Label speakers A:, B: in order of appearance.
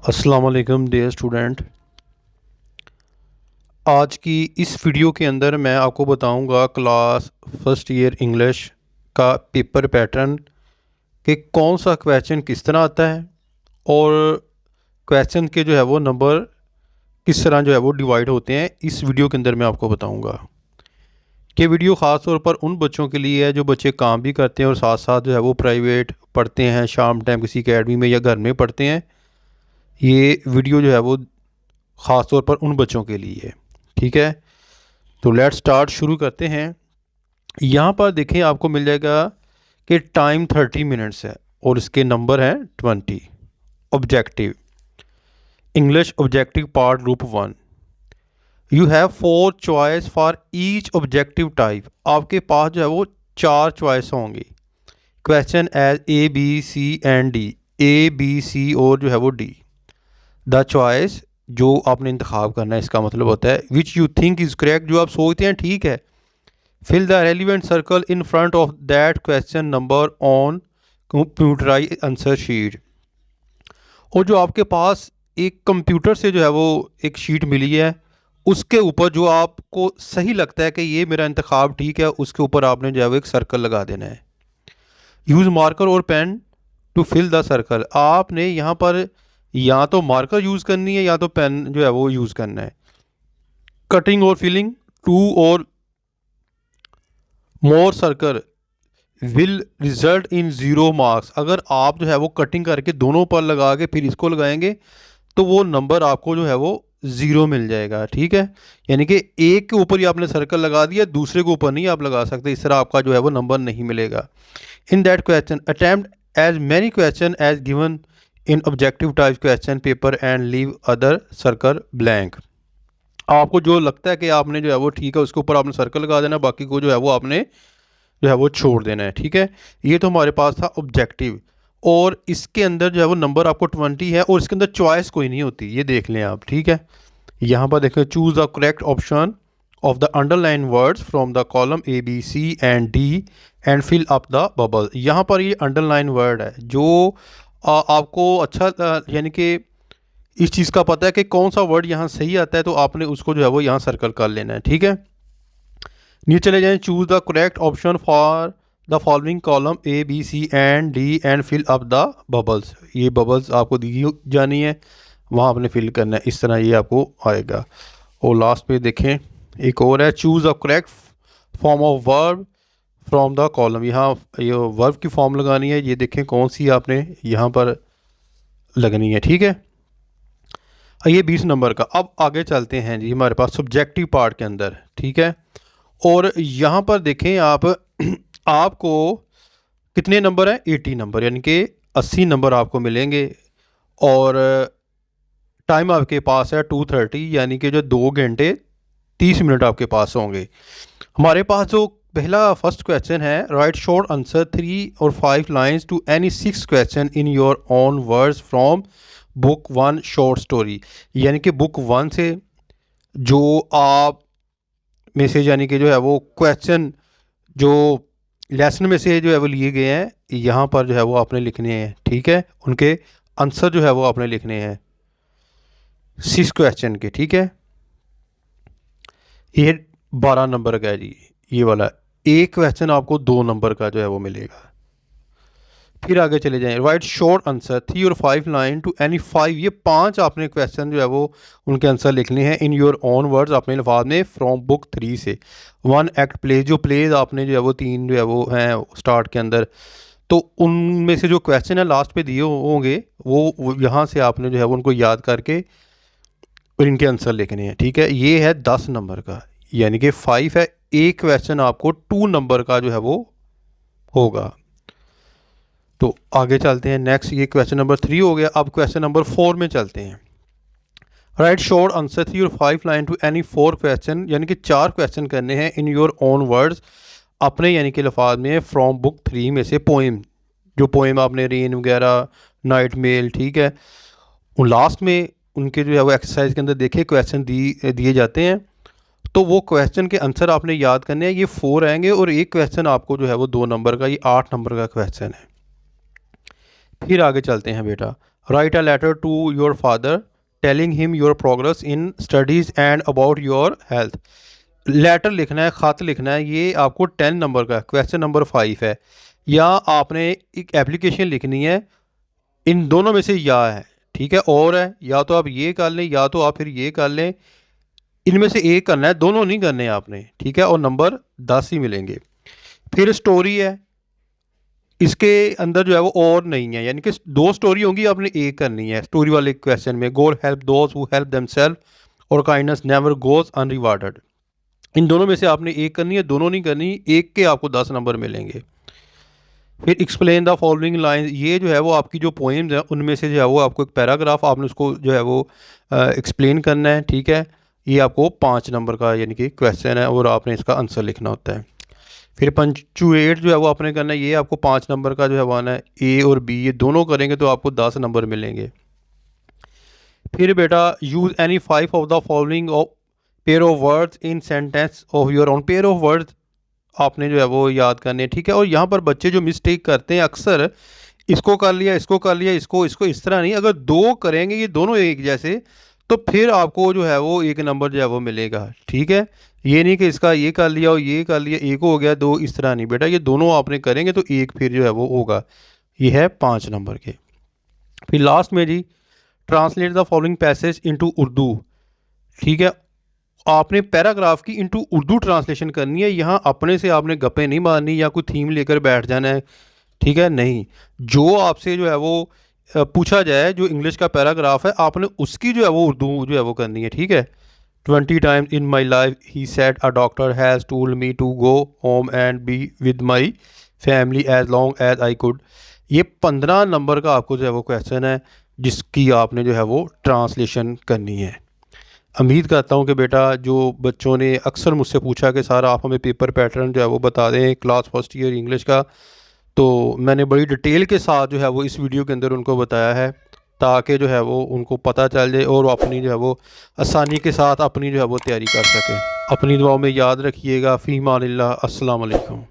A: अस्सलाम वालेकुम dear student. आज की इस वीडियो के अंदर मैं आपको बताऊंगा क्लास फर्स्ट ईयर इंग्लिश का पेपर पैटर्न कि कौन सा क्वेश्चन किस तरह आता है और क्वेश्चन के जो है वो नंबर किस तरह जो है वो डिवाइड होते हैं। इस वीडियो के अंदर मैं आपको बताऊंगा कि वीडियो ख़ास तौर पर उन बच्चों के लिए है जो बच्चे काम भी करते हैं और साथ साथ जो है वो प्राइवेट पढ़ते हैं, शाम टाइम किसी अकेडमी में या घर में पढ़ते हैं। ये वीडियो जो है वो ख़ास तौर पर उन बच्चों के लिए है। ठीक है, तो लेट स्टार्ट, शुरू करते हैं। यहाँ पर देखें, आपको मिल जाएगा कि टाइम 30 मिनट्स है और इसके नंबर हैं 20। Objective English objective part group 1। You have 4 choice for each objective type. आपके पास जो है वो 4 चॉइस होंगी। Question as A B C and D, A B C और जो है वो डी। द चॉइस जो आपने इंतखाब करना है, इसका मतलब होता है which you think is correct, जो आप सोचते हैं ठीक है। Fill the relevant circle in front of that question number on computerise answer sheet. और जो आपके पास एक कंप्यूटर से जो है वो एक शीट मिली है, उसके ऊपर जो आपको सही लगता है कि ये मेरा इंतखाब ठीक है, उसके ऊपर आपने जो है वो एक सर्कल लगा देना है। यूज़ मार्कर और pen to fill the circle. आपने यहाँ पर या तो मार्कर यूज़ करनी है या तो पेन जो है वो यूज़ करना है। कटिंग और फिलिंग, 2 और more circle will result in 0 marks. अगर आप जो है वो कटिंग करके दोनों पर लगा के फिर इसको लगाएंगे तो वो नंबर आपको जो है वो 0 मिल जाएगा। ठीक है, यानी कि एक के ऊपर ही आपने सर्कल लगा दिया, दूसरे के ऊपर नहीं आप लगा सकते, इस तरह आपका जो है वो नंबर नहीं मिलेगा। In that question attempt as many question as given in objective type question paper and leave other circle blank. आपको जो लगता है कि आपने जो है वो ठीक है, उसके ऊपर आपने सर्कल लगा देना, बाकी को जो है वो आपने जो है वो छोड़ देना है। ठीक है, ये तो हमारे पास था ऑब्जेक्टिव। और इसके अंदर जो है वो नंबर आपको 20 है और इसके अंदर चॉइस कोई नहीं होती, ये देख लें आप। ठीक है, यहाँ पर देखें, choose the correct option of the underline words from the column A B C and D and fill up the bubble. यहाँ पर ये अंडरलाइन वर्ड है जो आपको अच्छा यानी कि इस चीज़ का पता है कि कौन सा वर्ड यहाँ सही आता है, तो आपने उसको जो है वो यहाँ सर्कल कर लेना है। ठीक है, नीचे चले जाएं, choose the correct option for the following column A B C and D and fill up the bubbles. ये बबल्स आपको दी जानी है, वहाँ आपने फिल करना है, इस तरह ये आपको आएगा। और लास्ट पे देखें एक और है, choose the correct form of verb from the column. यहाँ ये वर्ब की फॉर्म लगानी है, ये देखें कौन सी आपने यहाँ पर लगनी है। ठीक है, ये 20 नंबर का। अब आगे चलते हैं जी हमारे पास सब्जेक्टिव पार्ट के अंदर। ठीक है, और यहाँ पर देखें आप आपको कितने नंबर हैं, 80 नंबर, यानी कि 80 नंबर आपको मिलेंगे। और टाइम आपके पास है 2:30, यानी कि जो 2 घंटे 30 मिनट आपके पास होंगे। हमारे पास जो पहला फर्स्ट क्वेश्चन है, राइट शॉर्ट आंसर 3 और 5 lines to any 6 question in your own words from book 1 short story. यानी कि बुक 1 से जो आप में से यानी कि जो है वो क्वेश्चन जो लेसन में से जो है वो लिए गए हैं, यहाँ पर जो है वो आपने लिखने हैं। ठीक है, उनके आंसर जो है वो आपने लिखने हैं 6 क्वेश्चन के। ठीक है, ये 12 नंबर का है जी, ये वाला। एक क्वेश्चन आपको 2 नंबर का जो है वो मिलेगा। फिर आगे चले जाएं, राइट शॉर्ट आंसर 3 और 5 लाइन टू एनी 5। ये 5 आपने क्वेश्चन जो है वो उनके आंसर लिखने हैं इन योर ओन वर्ड्स, अपने अल्फाज में, फ्रॉम बुक 3 से। 1 एक्ट प्लेज, जो प्लेज आपने जो है वो 3 जो है वो हैं स्टार्ट के अंदर, तो उनमें से जो क्वेश्चन है लास्ट पे दिए होंगे वो यहाँ से आपने जो है वो उनको याद करके और इनके आंसर लिखने हैं। ठीक है, ये है 10 नंबर का, यानी कि 5 है। एक क्वेश्चन आपको 2 नंबर का जो है वो होगा। तो आगे चलते हैं नेक्स्ट, ये क्वेश्चन नंबर 3 हो गया। अब क्वेश्चन नंबर 4 में चलते हैं। राइट शॉर्ट आंसर 3 और 5 लाइन टू एनी 4 क्वेश्चन, यानी कि 4 क्वेश्चन करने हैं इन योर ओन वर्ड्स, अपने यानी कि लफाज में, फ्रॉम बुक 3 में से। पोइम, जो पोइम आपने रेन वगैरह, नाइट मेल, ठीक है, उन लास्ट में उनके जो है वो एक्सरसाइज के अंदर देखे क्वेश्चन दिए जाते हैं, तो वो क्वेश्चन के आंसर आपने याद करने हैं। ये 4 आएंगे और एक क्वेश्चन आपको जो है वो 2 नंबर का, ये 8 नंबर का क्वेश्चन है। फिर आगे चलते हैं बेटा। Write a letter to your father telling him your progress in studies and about your health. Letter लिखना है, ख़त लिखना है, ये आपको 10 नंबर का क्वेश्चन नंबर 5 है। या आपने एक एप्लीकेशन लिखनी है, इन दोनों में से या है, ठीक है, और है, या तो आप ये कर लें या तो आप फिर ये कर लें, इनमें से एक करना है, दोनों नहीं करने आपने, ठीक है, और नंबर 10 ही मिलेंगे। फिर स्टोरी है, इसके अंदर जो है वो और नहीं है, यानी कि 2 स्टोरी होंगी, आपने एक करनी है स्टोरी वाले क्वेश्चन में। God help those who help themselves और काइंडनेस नेवर गोज अनरिवार्डेड। इन दोनों में से आपने एक करनी है, दोनों नहीं करनी, एक के आपको 10 नंबर मिलेंगे। फिर एक्सप्लेन द फॉलोइंग लाइन, ये जो है वो आपकी जो पोएम्स हैं उनमें से जो है वो आपको एक पैराग्राफ आपने उसको जो है वो एक्सप्लेन करना है, ठीक है। ये आपको 5 नंबर का यानी कि क्वेश्चन है और आपने इसका आंसर लिखना होता है। फिर पंचुएट जो है वो आपने करना है, ये आपको 5 नंबर का जो है वो आना है। ए और बी ये दोनों करेंगे तो आपको 10 नंबर मिलेंगे। फिर बेटा use any 5 of the following of pair of words in sentence of your own. Pair of words आपने जो है वो याद करने हैं, ठीक है। और यहाँ पर बच्चे जो मिस्टेक करते हैं अक्सर, इसको कर लिया, इसको कर लिया, इसको इस तरह नहीं, अगर 2 करेंगे ये दोनों एक जैसे, तो फिर आपको जो है वो 1 नंबर जो है वो मिलेगा, ठीक है। ये नहीं कि इसका ये कर लिया और ये कर लिया, एक हो गया 2, इस तरह नहीं बेटा, ये दोनों आपने करेंगे तो एक फिर जो है वो होगा। ये है 5 नंबर के। फिर लास्ट में G translate the following passage into Urdu, ठीक है। आपने पैराग्राफ की इनटू उर्दू ट्रांसलेशन करनी है। यहाँ अपने से आपने गप्पे नहीं मारनी या कोई थीम लेकर बैठ जाना है, ठीक है, नहीं। जो आपसे जो है वो पूछा जाए, जो इंग्लिश का पैराग्राफ है, आपने उसकी जो है वो उर्दू जो है वो करनी है, ठीक है। 20 times in my life he said a doctor has told me to go home and be with my family as long as I could. ये 15 नंबर का आपको जो है वो क्वेश्चन है, जिसकी आपने जो है वो ट्रांसलेशन करनी है। उम्मीद करता हूँ कि बेटा जो बच्चों ने अक्सर मुझसे पूछा कि सर आप हमें पेपर पैटर्न जो है वो बता दें क्लास फर्स्ट ईयर इंग्लिश का, तो मैंने बड़ी डिटेल के साथ जो है वो इस वीडियो के अंदर उनको बताया है, ताकि जो है वो उनको पता चल जाए और वो अपनी जो है वो आसानी के साथ अपनी जो है वो तैयारी कर सकें। अपनी दुआओं में याद रखिएगा। फ़ी मानिल्लाह। अस्सलाम वालेकुम।